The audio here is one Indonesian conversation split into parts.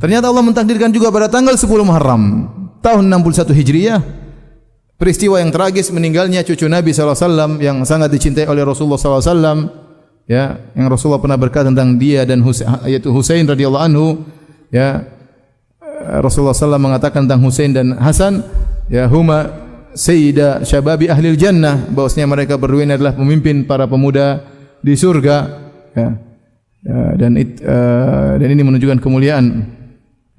Ternyata Allah mentakdirkan juga pada tanggal 10 Muharram tahun 61 Hijriah peristiwa yang tragis meninggalnya cucu Nabi SAW yang sangat dicintai oleh Rasulullah SAW, ya, yang Rasulullah pernah berkata tentang dia dan yaitu Husain radhiyallahu anhu, ya. Rasulullah SAW mengatakan tentang Husain dan Hasan, ya, huma sayyida syababi ahlil jannah, bahwasanya mereka berdua ini adalah pemimpin para pemuda di surga, ya. Dan ini menunjukkan kemuliaan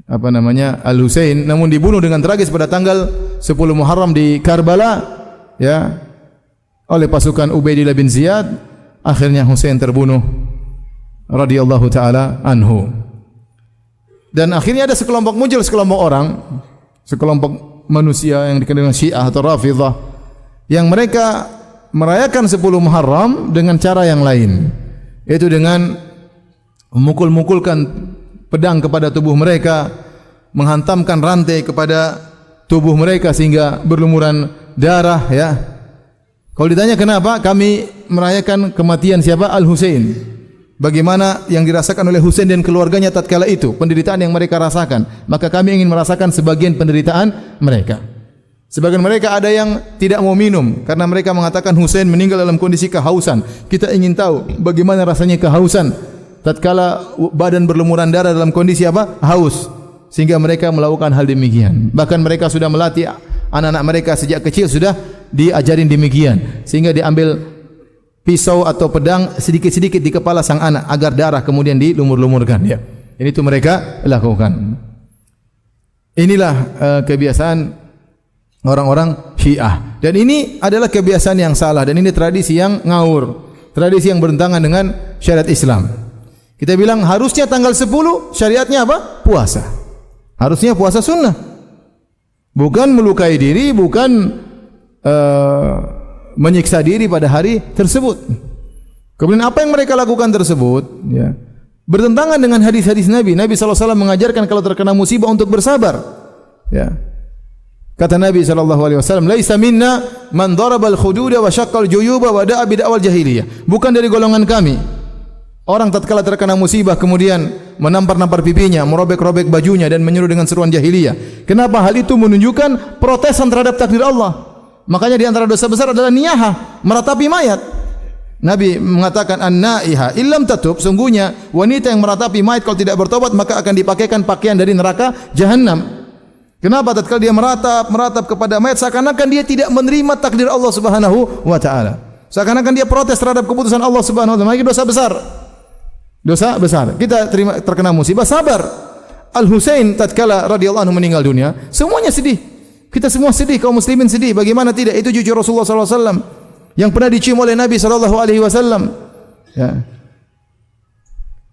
Al-Husain, namun dibunuh dengan tragis pada tanggal 10 Muharram di Karbala, ya, oleh pasukan Ubaidillah bin Ziyad. Akhirnya Husain terbunuh radhiyallahu taala anhu. Dan akhirnya ada sekelompok orang, sekelompok manusia yang dikenal dengan Syiah atau Rafidhah, yang mereka merayakan 10 Muharram dengan cara yang lain, yaitu dengan memukul-mukulkan pedang kepada tubuh mereka, menghantamkan rantai kepada tubuh mereka sehingga berlumuran darah, ya. Kalau ditanya kenapa kami merayakan kematian siapa? Al-Husain. Bagaimana yang dirasakan oleh Husain dan keluarganya tatkala itu, penderitaan yang mereka rasakan, maka kami ingin merasakan sebagian penderitaan mereka. Sebagian mereka ada yang tidak mau minum karena mereka mengatakan Husain meninggal dalam kondisi kehausan. Kita ingin tahu bagaimana rasanya kehausan tatkala badan berlumuran darah dalam kondisi apa? Haus. Sehingga mereka melakukan hal demikian. Bahkan mereka sudah melatih anak-anak mereka sejak kecil, sudah diajarin demikian. Sehingga diambil pisau atau pedang sedikit-sedikit di kepala sang anak agar darah kemudian dilumur-lumurkan, ya. Ini itu mereka lakukan. Inilah kebiasaan orang-orang Syiah. Dan ini adalah kebiasaan yang salah dan ini tradisi yang ngawur. Tradisi yang bertentangan dengan syariat Islam. Kita bilang harusnya tanggal 10 syariatnya apa? Puasa. Harusnya puasa sunnah. Bukan melukai diri, bukan menyiksa diri pada hari tersebut. Kemudian apa yang mereka lakukan tersebut, ya, bertentangan dengan hadis-hadis Nabi. Nabi SAW mengajarkan kalau terkena musibah untuk bersabar. Ya. Kata Nabi SAW, "Laisa minna man darabal khududa wa syaqqal juyuba wa da'a bid'awal jahiliyah." Bukan dari golongan kami orang tatkala terkena musibah kemudian menampar-nampar pipinya, merobek-robek bajunya dan menyeru dengan seruan jahiliyah. Kenapa? Hal itu menunjukkan protesan terhadap takdir Allah. Makanya di antara dosa besar adalah niyahah, meratapi mayat. Nabi mengatakan an-naiha illam tatub, sungguhnya wanita yang meratapi mayat kalau tidak bertobat maka akan dipakaikan pakaian dari neraka jahanam. Kenapa? Tatkala dia meratap kepada mayat seakan-akan dia tidak menerima takdir Allah Subhanahu wa taala. Seakan-akan dia protes terhadap keputusan Allah Subhanahu wa taala. Itu dosa besar. Dosa besar. Kita terkena musibah, sabar. Al-Husain tatkala radhiyallahu anhu meninggal dunia, semuanya sedih. Kita semua sedih, kaum muslimin sedih. Bagaimana tidak? Itu cucu Rasulullah SAW yang pernah dicium oleh Nabi SAW. Ya.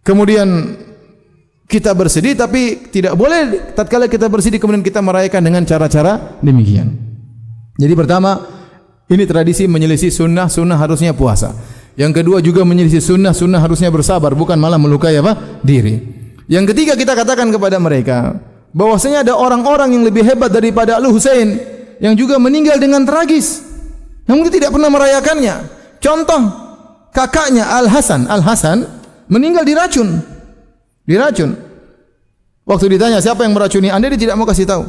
Kemudian kita bersedih, tapi tidak boleh tatkala kita bersedih kemudian kita merayakan dengan cara-cara demikian. Jadi pertama, ini tradisi menyelisih sunnah. Sunnah harusnya puasa. Yang kedua juga menyelisih sunnah. Sunnah harusnya bersabar, bukan malah melukai apa? Diri. Yang ketiga kita katakan kepada mereka bahwasanya ada orang-orang yang lebih hebat daripada Al-Husain yang juga meninggal dengan tragis, namun dia tidak pernah merayakannya. Contoh kakaknya Al-Hasan. Al-Hasan meninggal diracun. Diracun. Waktu ditanya siapa yang meracuni Anda, dia tidak mau kasih tahu.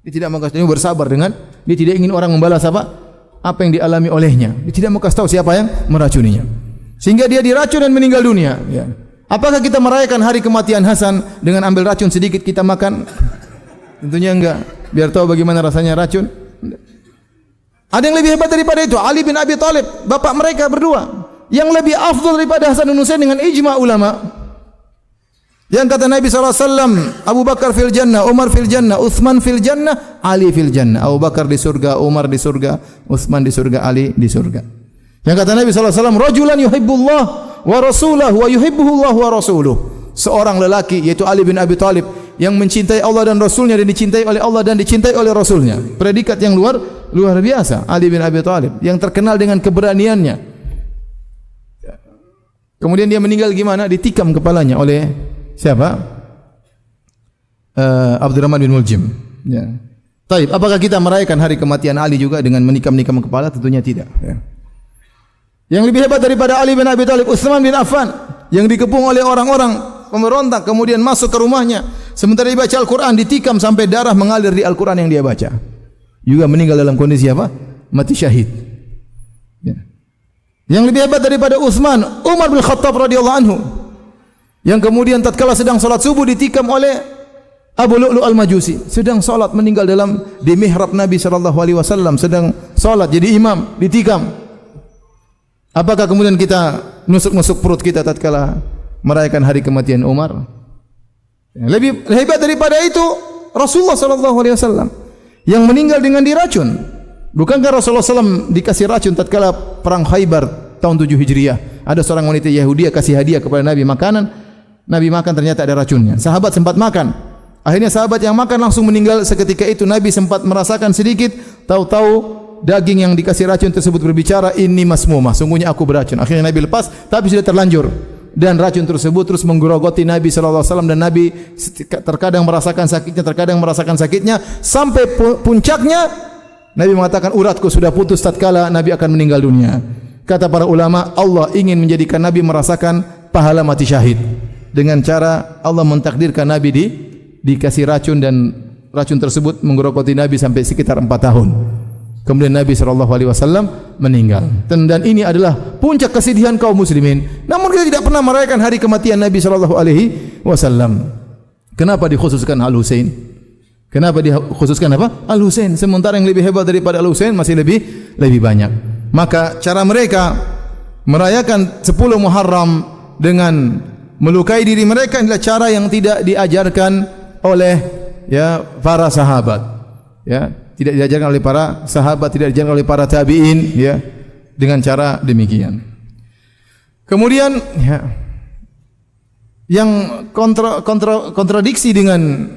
Dia tidak mau kasih tahu, bersabar dengan dia tidak ingin orang membalas apa yang dialami olehnya. Dia tidak mau kasih tahu siapa yang meracuninya. Sehingga dia diracun dan meninggal dunia, ya. Apakah kita merayakan hari kematian Hasan dengan ambil racun sedikit kita makan? Tentunya enggak. Biar tahu bagaimana rasanya racun. Ada yang lebih hebat daripada itu, Ali bin Abi Thalib, bapak mereka berdua, yang lebih afdal daripada Hasan dan Husain dengan ijma ulama. Yang kata Nabi SAW, Abu Bakar fil jannah, Umar fil jannah, Uthman fil jannah, Ali fil jannah. Abu Bakar di surga, Umar di surga, Uthman di surga, Ali di surga. Yang kata Nabi SAW, rajulan yuhibbullah wa rasulahu wa yuhibbuhullah wa rasuluh. Seorang lelaki yaitu Ali bin Abi Thalib yang mencintai Allah dan Rasulnya dan dicintai oleh Allah dan dicintai oleh Rasulnya. Predikat yang luar biasa. Ali bin Abi Thalib yang terkenal dengan keberaniannya. Kemudian dia meninggal gimana? Ditikam kepalanya oleh siapa? Abdurrahman bin Muljim. Ya. Taib, apakah kita merayakan hari kematian Ali juga dengan menikam-nikam kepala? Tentunya tidak. Ya. Yang lebih hebat daripada Ali bin Abi Thalib, Utsman bin Affan, yang dikepung oleh orang-orang pemberontak, kemudian masuk ke rumahnya sementara dia baca Al-Quran ditikam sampai darah mengalir di Al-Quran yang dia baca. Juga meninggal dalam kondisi apa? Mati syahid. Ya. Yang lebih hebat daripada Utsman, Umar bin Khattab radhiyallahu anhu, yang kemudian tatkala sedang salat subuh ditikam oleh Abu Lu'lu' al-Majusi. Sedang salat meninggal di mihrab Nabi sallallahu alaihi wasallam, sedang salat jadi imam, ditikam. Apakah kemudian kita nusuk-nusuk perut kita tatkala merayakan hari kematian Umar? Lebih hebat daripada itu Rasulullah sallallahu alaihi wasallam yang meninggal dengan diracun. Bukankah Rasulullah SAW dikasih racun tatkala perang Khaybar tahun 7 Hijriah? Ada seorang wanita Yahudi kasih hadiah kepada Nabi makanan. Nabi makan ternyata ada racunnya. Sahabat sempat makan. Akhirnya sahabat yang makan langsung meninggal seketika itu. Nabi sempat merasakan sedikit, tahu-tahu daging yang dikasih racun tersebut berbicara, "Inni masmumah, sungguhnya aku beracun." Akhirnya Nabi lepas, tapi sudah terlanjur. Dan racun tersebut terus menggerogoti Nabi sallallahu alaihi wasallam, dan Nabi terkadang merasakan sakitnya sampai puncaknya Nabi mengatakan uratku sudah putus tatkala Nabi akan meninggal dunia. Kata para ulama, Allah ingin menjadikan Nabi merasakan pahala mati syahid dengan cara Allah mentakdirkan Nabi dikasih racun, dan racun tersebut menggerogoti Nabi sampai sekitar 4 tahun. Kemudian Nabi SAW meninggal. Dan ini adalah puncak kesedihan kaum muslimin. Namun kita tidak pernah merayakan hari kematian Nabi SAW. Kenapa dikhususkan Al-Husain? Kenapa dikhususkan apa? Al-Husain. Sementara yang lebih hebat daripada Al-Husain masih lebih banyak. Maka cara mereka merayakan 10 Muharram dengan melukai diri mereka adalah cara yang tidak diajarkan oleh para sahabat. Ya, tidak diajarkan oleh para sahabat, tidak diajarkan oleh para tabi'in, ya, dengan cara demikian. Kemudian yang kontradiksi dengan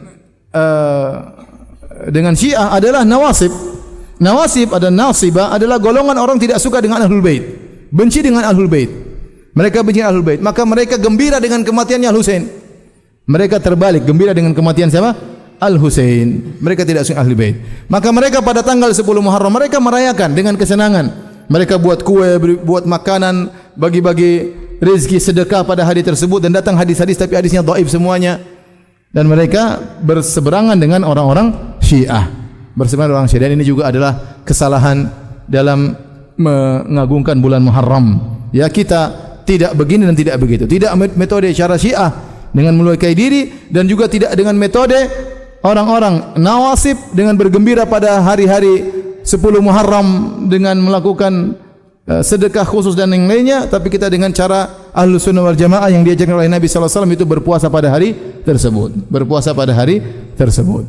Syiah adalah Nawasib. Nawasib adalah golongan orang tidak suka dengan Ahlul Bait, benci dengan Ahlul Bait. Mereka benci Ahlul Bait, maka mereka gembira dengan kematiannya Al-Husain. Mereka terbalik, gembira dengan kematian siapa? Al-Husain. Mereka tidak suka Ahlul Bait. Maka mereka pada tanggal 10 Muharram mereka merayakan dengan kesenangan. Mereka buat kue, buat makanan, bagi-bagi rezeki, sedekah pada hari tersebut, dan datang hadis-hadis tapi hadisnya dhaif semuanya. Dan mereka berseberangan dengan orang-orang Syiah. Berseberangan dengan orang Syiah. Dan ini juga adalah kesalahan dalam mengagungkan bulan Muharram. Ya, kita tidak begini dan tidak begitu. Tidak metode cara Syiah dengan melukai diri, dan juga tidak dengan metode orang-orang Nawasib dengan bergembira pada hari-hari 10 Muharram dengan melakukan sedekah khusus dan yang lainnya. Tapi kita dengan cara Ahlus Sunnah wal Jamaah yang diajarkan oleh Nabi sallallahu alaihi wasallam itu berpuasa pada hari tersebut.